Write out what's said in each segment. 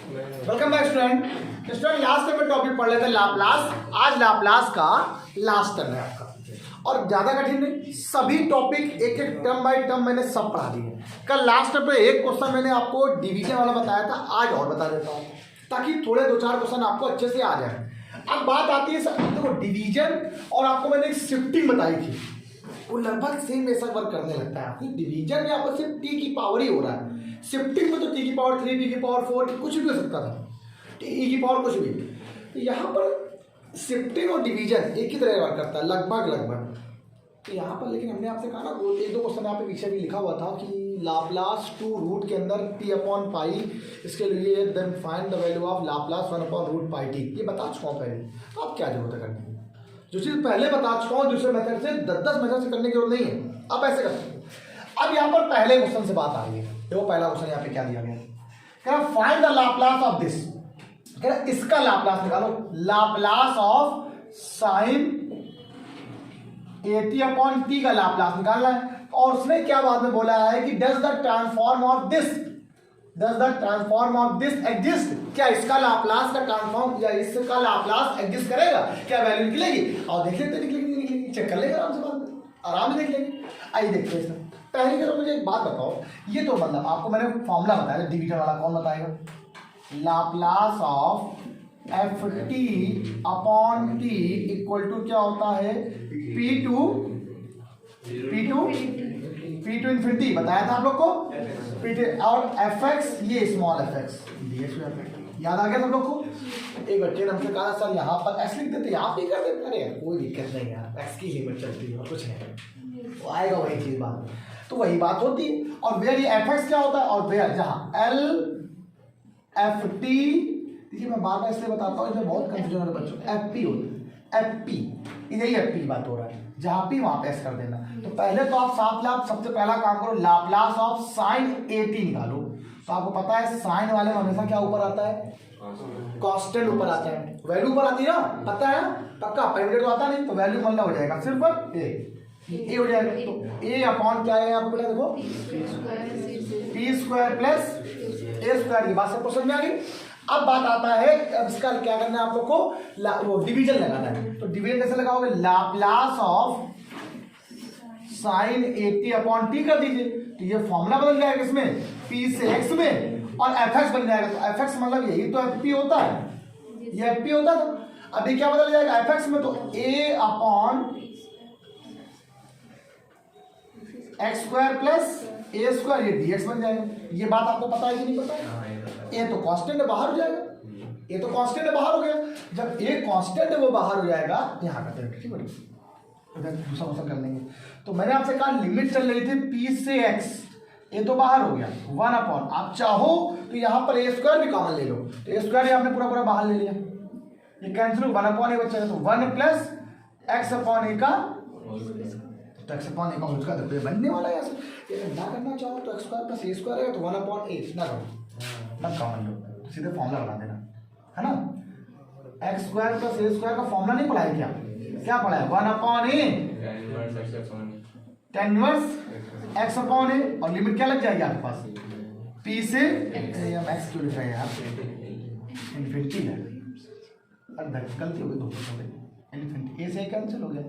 Welcome back student last time में topic पढ़ लेते हैं लाप्लास। आज लाप्लास का लास्ट टर्म है आपका, और ज्यादा कठिन नहीं, सभी टॉपिक एक एक टर्म बाय टर्म मैंने सब पढ़ा दिए। कल लास्ट टर्म पे एक क्वेश्चन मैंने आपको डिवीजन वाला बताया था, आज और बता देता हूँ ताकि थोड़े दो चार क्वेश्चन आपको अच्छे से आ जाए। अब बात आती है देखो डिवीजन, और आपको मैंने एक शिफ्टिंग बताई थी, वो लगभग सेम ऐसा वर्क करने लगता है। आपकी डिवीजन में आपको सिर्फ टी की पावर ही हो रहा है, शिफ्टिंग में तो टी की पावर 3, टी की पावर 4 कुछ भी हो सकता था, टी की पावर कुछ भी। तो यहाँ पर शिफ्टिंग और डिवीजन एक ही तरह वर्क करता है लगभग। तो यहाँ पर लेकिन हमने आपसे कहा ना, एक दो क्वेश्चन यहाँ पे पीछे भी लिखा हुआ था कि लाप्लास टू रूट के अंदर टी अपॉन पाई, इसके लिए then find the value of Laplace 1 upon root pi T. ये बता चुका हूँ पहले, तो आप क्या जरूरत है करने की? जो चीज़ पहले बता चुका हूँ दूसरे मेथड से 10 मेथड से करने की जरूरत नहीं है, आप ऐसे कर सकते हो। अब यहाँ पर पहले क्वेश्चन से बात आ रही है। देखो पहला क्वेश्चन यहाँ पे क्या दिया गया है, कह रहा find the Laplace of this, कह रहा इसका लाप्लास निकालो, Laplace of sine eighty upon T का लाप्लास निकालना है। और उसने क्या बाद में बोला है कि does the transform of this exist, क्या इसका लाप्लास का ट्रांसफॉर्म या इसका लाप्लास एग्जिस्ट करेगा, क्या वैल्यू निकलेगी? और देख लेते निकलेगी, चेक कर लेंगे आराम से, बाद में आराम से देख लेंगे। आइए देखते हैं। पहले करो मुझे एक बात बताओ, ये तो मतलब आपको मैंने फॉर्मूला बताया डिवीजन वाला, कौन बताएगा? Laplace of F T upon T equal to क्या होता है? पी टू इन्फिनिटी बताया था आप लोग को, और एफ एक्स, ये स्मॉल एफ एक्स याद आ गया सब लोग को? एक बच्चे ने हमसे कहा सर यहाँ पर एक्स लिख देते, आप ही कर देते। अरे कोई दिक्कत नहीं यार, एक्स की लिमिट चलती है और कुछ नहीं, वो आएगा वही चीज बाद में, तो वही बात होती है। और वेयर ये एफ एक्स क्या होता है, और वेयर जहाँ एल एफ टी, देखिए मैं बार बार इसलिए बताता हूँ, इसमें बहुत कंफ्यूजन है बच्चों, एफ पी होता है, एफ पी, यही एफ पी की बात हो रहा है, जहाँ पी वहाँ पे एस कर देना। तो पहले तो आप सबसे पहला काम करो, Laplace of sine A T निकालो। तो आपको पता है साइन वाले में हमेशा क्या ऊपर आता है? कांस्टेंट ऊपर आता है, वैल्यू ऊपर आती है ना, पता है ना, पक्का। पेरिमेटर तो आता नहीं, तो वैल्यू मतलब हो जाएगा सिर्फ ए हो जाएगा। तो ए अपॉन क्या है आपको पता, देखो P square plus A square, की बात सबको समझ में आ गई। अब बात आता है, अब इसका क्या करना है आप लोग को, वो डिवीजन लगाना है। तो डिवीजन कैसे लगाओगे? Laplace of sine 80 upon T कर दीजिए, तो ये फॉर्मूला बदल जाएगा इसमें, पी से एक्स में, और एफ एक्स बन जाएगा। तो एफ एक्स मतलब यही तो एफ पी होता है, ये एफ पी होता है। तो अभी क्या बदल जाएगा एफ एक्स में, तो ए upon X square plus A square, ये डी एक्स बन जाएगा। ये बात आपको पता है कि नहीं पता है? ए तो कांस्टेंट है, बाहर हो जाएगा, ए तो कांस्टेंट है, बाहर हो गया। जब ए कांस्टेंट है वो बाहर हो जाएगा, यहाँ करते हैं ठीक है, दूसरा क्वेश्चन कर लेंगे। तो मैंने आपसे कहा लिमिट चल रही थी पी से एक्स, ए तो बाहर हो गया, 1 अपॉन, आप चाहो तो यहाँ पर ए स्क्वायर भी कॉमन ले लो, तो ए स्क्वायर आपने पूरा बाहर ले लिया, ये कैंसिल हो, 1 अपॉन ए बचेगा, तो 1 प्लस एक्स अपॉन ए का, तो एक्स अपॉन ए का होल स्क्वायर, तो बनने वाला है ऐसे। ये ना करना चाहो तो x square plus A square है, तो 1 अपॉन ए ना करो, तब कॉमन लो, तो सीधे फॉर्मूला बना देना है ना। X square plus A square का फॉर्मूला नहीं पढ़ा है क्या पढ़ा है? 1 अपॉन ए tan इनवर्स एक्स अपॉन ए, और लिमिट क्या लग जाएगी आपके पास? पी से एक्स क्यों लिख रहे हैं यार, इन्फिनिटी है, गलती हो गई, दो इन्फिनिटी, ए से कैंसिल हो गया,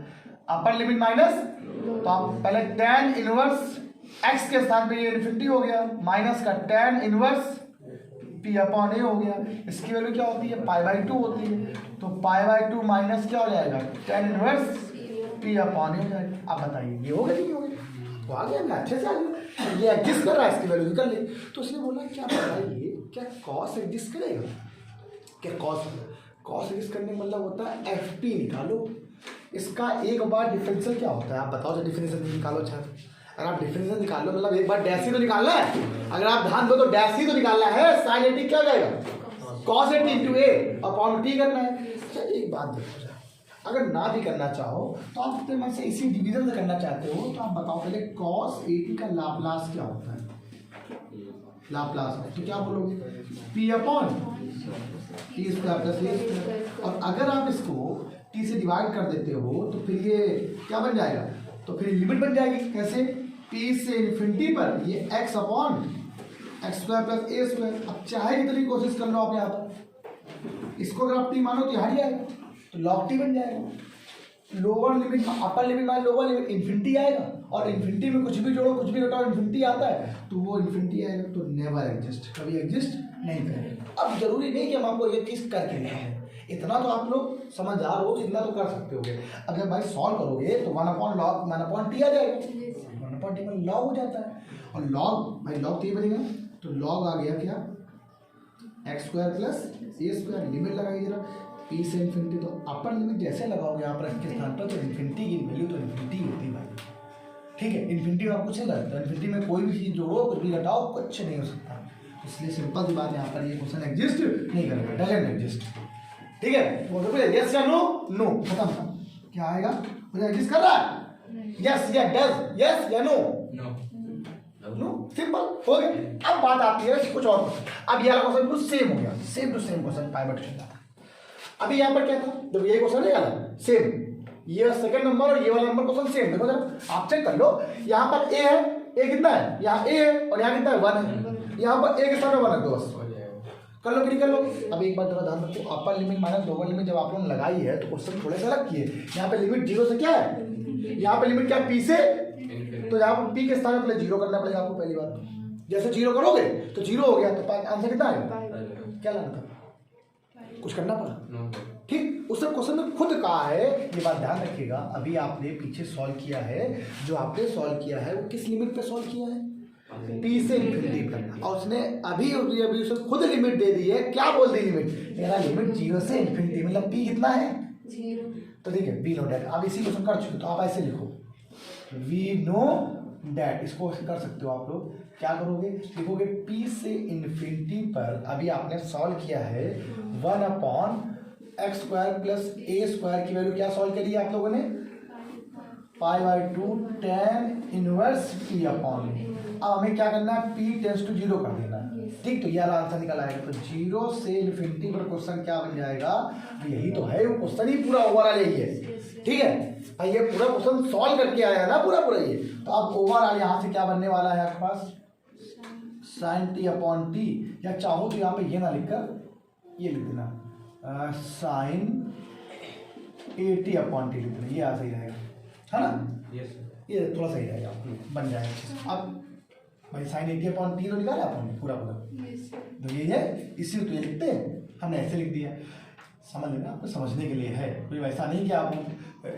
अपर लिमिट माइनस, तो आप पहले tan इनवर्स एक्स के स्थान पे ये इन्फिनिटी हो गया, माइनस का tan इनवर्स पी अपॉन ए हो गया। इसकी वैल्यू क्या होती है? π/2 होती है, तो π/2 माइनस क्या हो जाएगा? tan इनवर्स पी अपॉन ए हो जाएगा। अब बताइए ये हो गया नहीं हो गया? तो आ गया ना, अच्छे से आ गया, ये एग्जिस्ट कर रहा है, इसकी वैल्यू निकल ली। तो उसने बोला क्या बताइए, क्या कॉस एग्जिस्ट करेगा? क्या कॉस एग्जिस्ट करने का मतलब होता है एफ पी निकालो। इसका एक बार डिफरेंशियल क्या होता है आप बताओ, जो डिफरेंशियल निकालो छात्र, अगर आप डिफरेंशियल निकालो मतलब एक बार डैश ही तो निकालना है, अगर आप ध्यान दो तो डैश ही तो निकालना है, साइन ए टी क्या हो जाएगा? Cos A T into A upon T करना है। अच्छा एक बात देखो, अगर ना भी करना चाहो तो आप अपने मन से इसी डिवीजन से करना चाहते हो, तो आप बताओ पहले कॉस ए टी का लाप्लास क्या होता है? लाप्लास तो क्या बोलोगे? P upon T square plus A square, और अगर आप इसको टी से डिवाइड कर देते हो तो फिर ये क्या बन जाएगा? तो फिर लिमिट बन जाएगी, कैसे? पी से इन्फिनिटी पर ये X upon X square plus A square. अब चाहे कितनी कोशिश कर लो आप यहाँ पर, इसको अगर आप टी मानो तो यहाँ आएगा, तो लॉग टी बन जाएगा। लोअर लिमिट अपर लिमिट माने लोअर लिमिट इन्फिनिटी आएगा, और इन्फिनिटी में कुछ भी जोड़ो कुछ भी घटाओ इन्फिनिटी आता है, तो वो इन्फिनिटी आएगा, तो नेवर एग्जिस्ट, कभी एग्जिस्ट नहीं करेगा। अब जरूरी नहीं कि हम आपको ये चीज़ करके दिखाएं, इतना तो आप लोग समझदार हो, इतना तो कर सकते होगे। अब जब भाई सॉल्व करोगे तो 1/log 1/t आ जाएगा, 1/t में लॉग हो जाता है, और लॉग भाई लॉग t बनेगा, तो लॉग आ गया क्या x square plus A square. Limit लगाइए जरा पी से इन्फिनिटी, तो अपर लिमिट जैसे लगाओगे यहाँ पर इसके स्थान पर, तो इन्फिनिटी की वैल्यू तो इन्फिनिटी होती है भाई, ठीक है। इन्फिनिटी में आप कुछ नहीं लगता, इन्फिनिटी में कोई भी चीज़ जोड़ो कुछ भी घटाओ कुछ नहीं हो सकता, इसलिए सिंपल सी बात यहाँ पर ये क्वेश्चन एग्जिस्ट नहीं करेगा, डजंट एग्जिस्ट, ठीक है। बोलो यस या नो, नो खत्म। क्या आएगा, मुझे एग्जिस्ट कर रहा है, यस या डज, यस या नो, नो, सिंपल हो गया। अब बात आती है कुछ और, अब ये वाला क्वेश्चन सेम हो गया, same to same question pivot चल रहा था। अभी यहाँ पर क्या था, जब ये क्वेश्चन नहीं आया सेम, ये सेकंड नंबर और ये वाला नंबर क्वेश्चन सेम, देखो जरा आप चेक कर लो, यहाँ पर ए है, ए कितना है, यहाँ ए है और यहाँ कितना है 1 है, यहाँ पर ए के साथ 1 है, तो बस कर लो कि नहीं कर लो। अब एक बात जरा ध्यान रखो, upper limit minus lower limit जब आप लोगों ने लगाई है तो क्वेश्चन थोड़े से अलग किए। यहाँ पे लिमिट 0 से क्या है, यहाँ पे लिमिट क्या पी से, तो यहाँ पर पी के स्थान पर 0 करना पड़ेगा आपको पहली बार, जैसे 0 करोगे तो 0 हो गया, तो आंसर कितना आएगा, क्या लाना था, कुछ करना पड़ा, ठीक। उसने क्वेश्चन में खुद कहा है, ये बात ध्यान रखिएगा। अभी आपने पीछे सॉल्व किया है, जो आपने सॉल्व किया है वो किस लिमिट पे सॉल्व किया है, पी से इन्फिनिटी पर, और उसने अभी उसने खुद लिमिट दे दी है, क्या बोल दी लिमिट, मेरा लिमिट 0 से इन्फिनिटी, मतलब पी कितना है 0, तो ठीक है वी नो डैट। अब इसी क्वेश्चन कर चुके, तो आप ऐसे लिखो वी नो डैट, इसको कर सकते हो आप लोग। क्या करोगे, लिखोगे पी से इन्फिनिटी पर अभी आपने सॉल्व किया है 1/x square plus A square की वैल्यू क्या सॉल्व करी है आप लोगों ने, π/2 tan इनवर्स p अपॉन। अब हमें क्या करना है, p टेंस टू 0 कर देना है, ठीक। तो ये आंसर निकल आएगा, तो 0 से इन्फिनिटी पर क्वेश्चन क्या बन जाएगा, तो यही तो है वो क्वेश्चन ही पूरा ओवरऑल यही है, ठीक है। भाई ये पूरा क्वेश्चन सॉल्व करके आया है ना पूरा ये, तो अब ओवरऑल यहाँ से क्या बनने वाला है आपके पास sin t अपॉन टी, या चाहो तो यहाँ पे ये ना लिखकर ये लिख देना sin at अपॉन टी लिख देना, ये सही रहेगा, है ना, ये थोड़ा सही रहेगा, बन जाएगा। अब भाई sin at अपॉन टी तो निकाला अपन पूरा, तो ये है, इसी तो ये लिखते हैं, हमने ऐसे लिख दिया, समझ लेना, आपको समझने के लिए है, कोई वैसा नहीं कि आप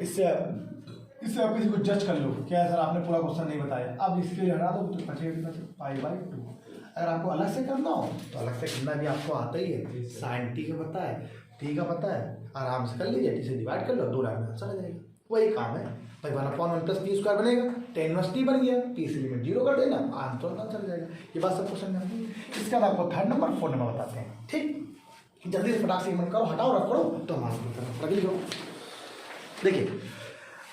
इससे आप किसी को जज कर लो क्या सर आपने पूरा क्वेश्चन नहीं बताया, अब इसके लिए हटा दो तो बचेगा π/2। अगर आपको अलग से करना हो तो अलग से करना भी आपको आता ही है, साइन टी का पता है, टी का पता है, आराम से कर लीजिए, टी से डिवाइड कर लो, 2 लाइन में आंसर आ जाएगा, वही काम है भाई। 1/1 प्लस पी स्क्वायर बनेगा, tan इनवर्स टी बन गया, पी से लिमिट 0 कर देना, आंसर चल जाएगा। ये बात सब क्वेश्चन में। इसके बाद आपको 3rd नंबर 4th नंबर बताते हैं, ठीक। जल्दी से फटाक से मन करो, हटाओ रख करो, तो हम आंसर लिखो। देखिए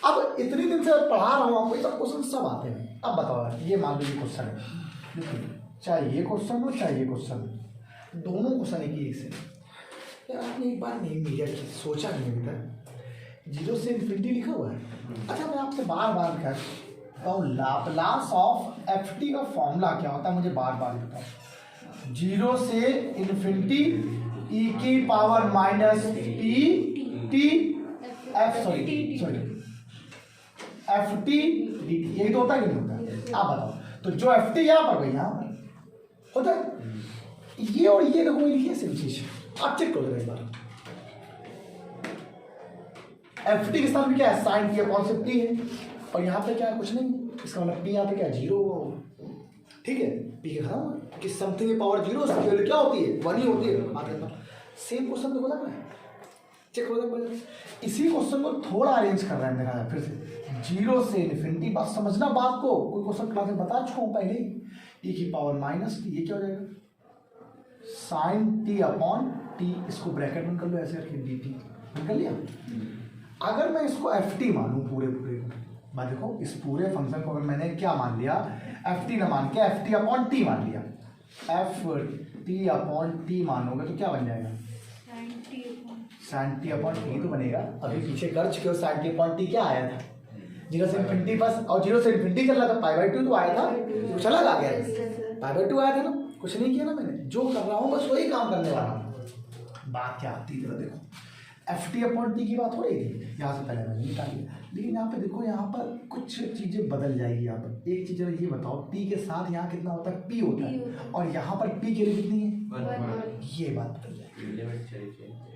अब इतनी दिन से पढ़ा रहा हूँ आपको, ये सब क्वेश्चन सब आते हैं। अब बताओ, ये मान लीजिए क्वेश्चन है, चाहे ये क्वेश्चन हो चाहे ये क्वेश्चन, दोनों क्वेश्चन एक ही से। यार आपने एक बार नहीं मीडिया सोचा नहीं अभी तक, 0 से इन्फिनिटी लिखा हुआ है। अच्छा मैं आपसे बार बार कहता हूँ, लाप्लास ऑफ ft का फॉर्मूला क्या होता है, मुझे बार बार बताओ। 0 से इन्फिनिटी e की power minus F T D T, यही तो होता है कि नहीं होता है, आप बताओ। तो जो एफ टी यहाँ पर गई, यहाँ पर होता है, ये और ये देखो लिखिए सेम चीज, आप चेक करो एक बार। एफ टी के साथ भी क्या है, साइन टी अपॉन से टी है, और यहाँ पे क्या है, कुछ नहीं, इसका मतलब पी यहाँ पे क्या है 0, ठीक है। पी के खत्म कि समथिंग की पावर 0, उसकी वैल्यू क्या होती है 1 ही होती है। बात करना सेम क्वेश्चन देखो लग रहा है, चेक हो। इसी क्वेश्चन को थोड़ा अरेंज कर रहा है मेरा, फिर से 0 से इन्फिनिटी, बात समझना बात को, कोई क्वेश्चन क्लास में बता चुका हूँ पहले ही, e की पावर माइनस टी, ये क्या हो जाएगा साइन टी अपॉन टी, इसको ब्रैकेट में कर लो ऐसे करके डी टी निकल लिया। अगर मैं इसको एफ टी मानूँ पूरे मैं देखो इस पूरे फंक्शन को अगर मैंने क्या मान लिया, एफ टी ना मान के एफ टी अपॉन टी मान लिया, एफ टी अपॉन टी मानोगे तो क्या बन जाएगा साइन टी अपॉन टी तो बनेगा। अभी पीछे कर चुके हो, साइन टी अपॉन टी क्या आया था 0 से इन्फिनिटी बस, और 0 से इन्फिनिटी चल रहा था, π/2 तो आया था, कुछ अलग आ गया, π/2 आया था ना, कुछ नहीं किया ना मैंने, जो कर रहा हूँ बस वही काम करने वाला हूँ। बात क्या आती है देखो, FT/T की बात हो रही थी, यहाँ से पहले मैंने निकाल लिया, लेकिन यहाँ पे देखो यहाँ पर कुछ चीज़ें बदल जाएगी। यहाँ पर एक चीज़ ये बताओ, T के साथ यहाँ कितना होता है, P होता है, और यहाँ पर P की वैल्यू कितनी है, ये बात बदल जाएगी।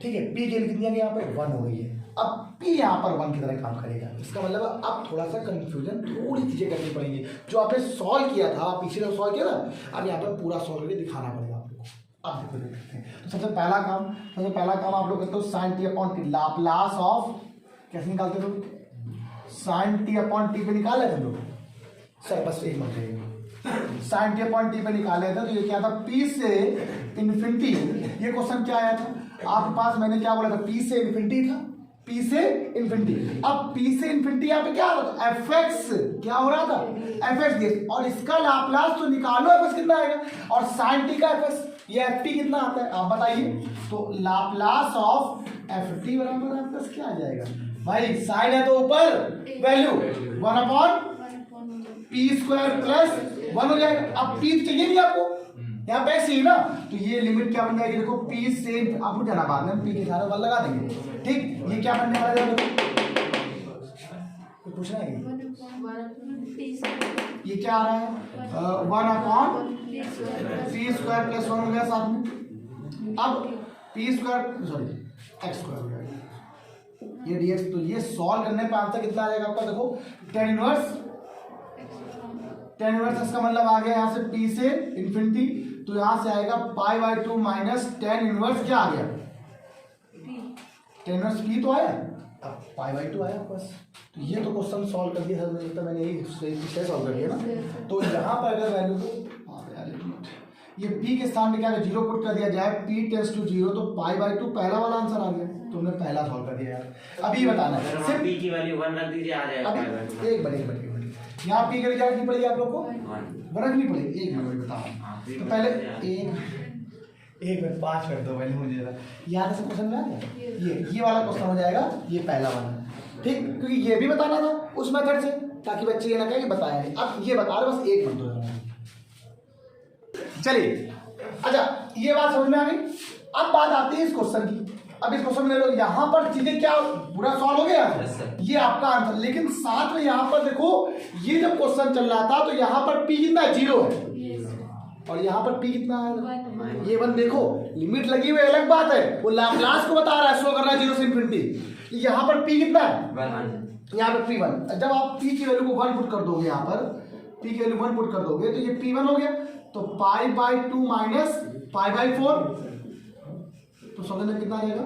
ठीक है, P की वैल्यू कितनी है, यहाँ पर 1 हो गई है। अब P यहाँ पर 1 की तरह काम करेगा, इसका मतलब अब थोड़ा सा कंफ्यूजन, थोड़ी चीज़ें करनी पड़ेंगी। जो आपने सॉल्व किया था, पिछले जो सॉल्व किया ना, अब यहाँ पर पूरा सॉल्व करके दिखाना पड़ेगा आप लोग को। अब देखो देखते हैं, तो सबसे पहला काम आप लोग करते हो sin t/t, लाप्लास ऑफ, कैसे निकालते हो, sin t/t पे निकाले थे लोग सर, बस एक मिनट, sin t/t पे निकाले थे। तो ये क्या था, P से इन्फिनिटी, ये क्वेश्चन क्या आया था आपके पास, मैंने क्या बोला था, P से इन्फिनिटी था, P से इन्फिनिटी। अब P से इन्फिनिटी यहाँ पे क्या हो रहा था, fx, क्या हो रहा था, fx ds, और इसका लाप्लास तो निकालो, fx कितना आएगा, और sin t का fx, ये ft कितना आता है आप बताइए। तो लाप्लास ऑफ ft बराबर आपका क्या आ जाएगा भाई, साइन है तो ऊपर वैल्यू 1/p² + 1 हो जाएगा। अब p चाहिए नहीं आपको, यहाँ पे ऐसे ही ना, तो ये लिमिट क्या बन जाएगी, देखो P से, आपको जाना बाद में P के सारे वाला लगा देंगे। ठीक, ये क्या बनने वाला है, कुछ पूछना है, ये क्या आ रहा है, 1/p² + 1 हो गया साथ में। अब x² हो गया ये dx, तो ये सॉल्व करने पे आंसर कितना आ जाएगा आपका, देखो tan इनवर्स इसका मतलब आ गया यहाँ से P से इन्फिनिटी, तो यहाँ से आएगा π/2 माइनस tan इनवर्स क्या आ गया, tan इनवर्स P तो आया, अब π/2 आया बस। तो ये तो क्वेश्चन सॉल्व कर दिया सर, तो मैंने यही सॉल्व कर दिया ना। तो यहाँ पर अगर वैल्यू को ये P के स्थान में क्या 0 पुट कर दिया जाए, P टेंड्स टू 0, तो π/2 पहला वाला आंसर आ गया, तो हमने पहला सॉल्व कर दिया यार। अभी बताना है सिर्फ P की वैल्यू 1 रख दीजिए, आ जाएगा π/2। एक मिनट यहाँ P की वैल्यू क्या रखनी पड़ेगी आप लोग को, 1 रखनी पड़ेगी। एक मिनट बताओ, तो पहले एक मिनट 5 कर दो पहले, मुझे यहाँ से क्वेश्चन में आ गया, ये वाला क्वेश्चन हो जाएगा, ये पहला वाला, ठीक, क्योंकि ये भी बताना था उस मेथड से, ताकि बच्चे ये ना कहें कि बताया नहीं। अब ये बता रहे, बस एक मिनट दो, चलिए। अच्छा, ये बात समझ में आ गई। अब बात आती है इस क्वेश्चन की। अब इस क्वेश्चन में ले लो, यहाँ पर चीजें क्या पूरा सॉल्व हो गया, ये आपका आंसर, लेकिन साथ में यहाँ पर देखो, ये जब क्वेश्चन चल रहा था तो यहाँ पर P कितना 0 है, और यहाँ पर P कितना है, ये 1। देखो लिमिट लगी हुई अलग बात है, वो लाप्लास को बता रहा है, शो कर रहा है 0 से इन्फिनिटी। यहाँ पर P कितना है, यहाँ पर P1। जब आप P की वैल्यू को 1 पुट कर दोगे, यहाँ पर P की वैल्यू 1 पुट कर दोगे, तो ये P1 हो गया, तो π/2 माइनस π/4, तो समझना कितना आ जाएगा,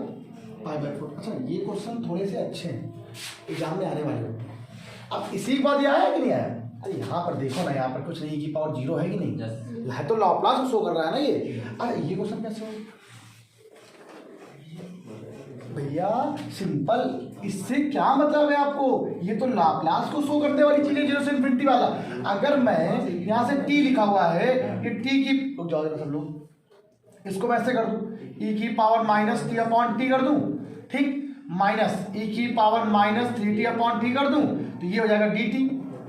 π/4। अच्छा, ये क्वेश्चन थोड़े से अच्छे हैं, एग्जाम में आने वाले होते हैं। अब इसी के बाद ये आया कि नहीं आया, अरे यहाँ पर देखो ना, यहाँ पर कुछ नहीं की पावर 0 है कि नहीं, है तो लाप्लास को शो कर रहा है ना ये। अरे ये क्वेश्चन कैसे हो भैया, सिंपल, इससे क्या मतलब है आपको, ये तो लाप्लास को शो करने वाली चीज है, 0 से इन्फिनिटी वाला। अगर मैं यहाँ से t लिखा हुआ है, ये t की, रुक जाओ सब लोग, इसको मैं ऐसे कर दूं, e⁻t/t कर दूं, ठीक, माइनस e⁻−3t/t कर दूं, तो ये हो जाएगा dt।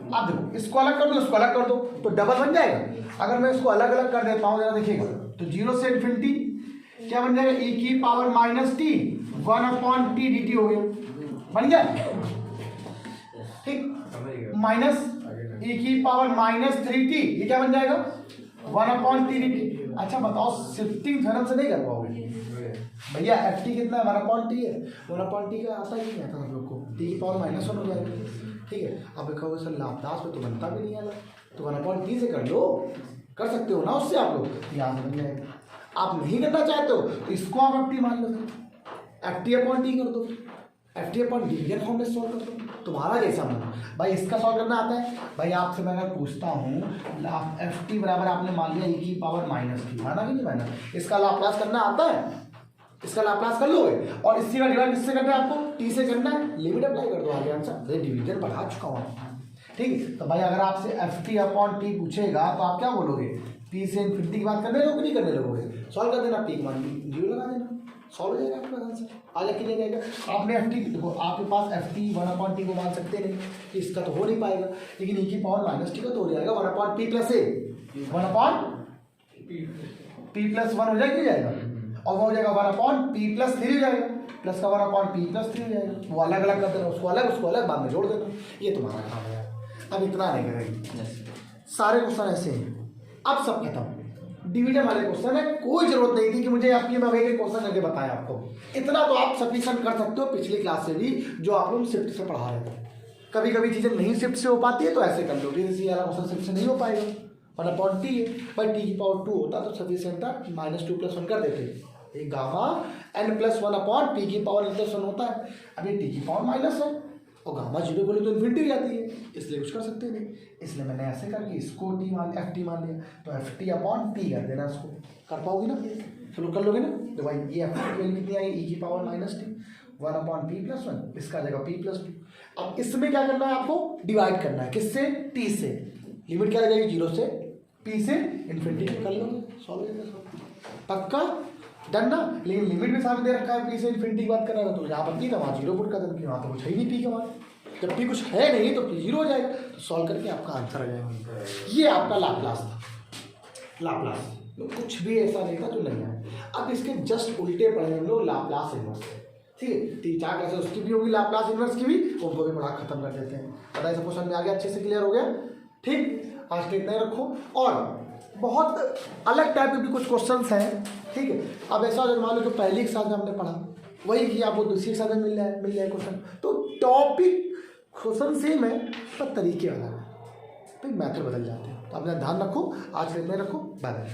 अब देखो, इसको अलग कर दो, इसको अलग कर दो, तो डबल बन जाएगा। अगर मैं इसको अलग अलग कर देता हूँ, जरा देखिएगा, तो 0 से इन्फिनिटी क्या बन जाएगा, e⁻−t 1/t dt हो गया, बन गया, ठीक, माइनस e⁻−3t, ये क्या बन जाएगा, 1/t dt। अच्छा बताओ, शिफ्टिंग थ्योरम से नहीं कर पाओगे भैया, ft कितना है, 1/t है, 1/t का आता ही नहीं आता हम लोग को, t⁻−1 हो जाएगा, ठीक है। अब कहोगे सर लाप्लास में तो बनता भी नहीं है, तो 1/t से कर लो, कर सकते हो ना उससे आप लोग, यहाँ से बन जाएगा। आप नहीं करना चाहते हो तो इसको आप ft मान लो, ft/t कर दो, ft/t डिवीजन फॉर्म में सॉल्व कर दो, तुम्हारा जैसा मन। भाई इसका सॉल्व करना आता है भाई, आपसे मैं अगर पूछता हूँ, ft बराबर आपने मान लिया e⁻−t, माना कि नहीं माना, इसका लाप्लास करना आता है, इसका लाप्लास कर लोगे, और इसी का डिवाइड किससे करना है आपको, t से करना है, लिमिट अप्लाई कर दो, आगे आंसर। डिवीजन पढ़ा चुका हूँ, ठीक है। तो भाई अगर आपसे ft/t पूछेगा तो आप क्या बोलोगे, p से इन्फिनिटी की बात करने लोगे, नहीं करने लोगे, सॉल्व कर देना, p मान 0 लगा देना, सॉल्व हो जाएगा आपका आंसर, आगे क्लियर रहेगा। आपने ft, देखो आपके पास ft 1/t को मान सकते नहीं, कि इसका तो हो नहीं पाएगा, लेकिन e⁻−t का तो हो जाएगा, 1/t + a, 1/t P plus one हो जाएगा, नहीं जाएगा, और वो हो जाएगा 1/p प्लस 3 हो जाएगा, प्लस का 1/p प्लस 3 हो जाएगा। वो अलग अलग कर देना, उसको अलग बाद में जोड़ देना। ये तुम्हारा काम है यार, अब इतना नहीं करेगी। सारे क्वेश्चन ऐसे हैं। अब सब खत्म। डिवीजन वाले क्वेश्चन में कोई जरूरत नहीं थी कि मुझे आपकी मैं वही क्वेश्चन करके बताया आपको। इतना तो आप सफिशिएंट कर सकते हो पिछली क्लास से भी, जो आप लोग शिफ्ट से पढ़ा रहे थे। कभी कभी चीज़ें नहीं शिफ्ट से हो पाती है तो ऐसे कर लो, जैसे वाला क्वेश्चन शिफ्ट से नहीं हो पाएगा, 1/t है, पर t की पावर 2 होता तो सफिशिएंट था, -2 + 1 कर देते। एक गामा n + 1/p की पावर n+1 होता है। अभी t की पावर माइनस है और गामा 0 बोले तो इन्फिनिटी हो जाती है, इसलिए कुछ कर सकते नहीं। इसलिए मैंने ऐसे करके इसको t मान लिया, ft मान लिया, तो ft/t कर देना। इसको कर पाओगे ना? चलो कर लोगे ना? तो भाई ये ft की वैल्यू कितनी आई, e की पावर -t, 1/p + 1, इसका जगह p + 2। अब इसमें क्या करना है आपको? डिवाइड करना है। किससे? t से। लिमिट क्या रहेगी? 0 से p से इन्फिनिटी कर लो, सॉल्व हो जाएगा। पक्का? डन ना? लेकिन लिमिट भी सामने दे रखा है, p से इन्फिनिटी की बात कर रहा था, तो यहाँ पर p था, वहाँ 0 पुट कर देना, वहाँ तो कुछ है ही नहीं p के मान। जब p कुछ है नहीं तो p 0 हो जाएगा, तो सॉल्व करके आपका आंसर आ जाएगा। ये आपका लाप्लास था। लाप्लास कुछ भी ऐसा नहीं था जो नहीं है। अब इसके जस्ट उल्टे पढ़े हम लोग लाप्लास इनवर्स, ठीक है? 3-4 क्लासेस उसकी भी होगी, लाप्लास इनवर्स की भी, उनको भी पढ़ा खत्म कर देते हैं। पता है सब क्वेश्चन में आ गया, अच्छे से क्लियर हो गया? ठीक, आज के इतना ही रखो। और बहुत अलग टाइप के भी कुछ क्वेश्चंस हैं, ठीक है? अब ऐसा अगर मान लो जो पहली एक साथ में हमने पढ़ा वही कि आपको दूसरी एक साथ में मिल जाए क्वेश्चन, तो टॉपिक क्वेश्चन सेम है पर तरीके अलग है, तो मैथड बदल जाते हैं। तो अपना ध्यान रखो, आज के इतना ही रखो, बाय बाय।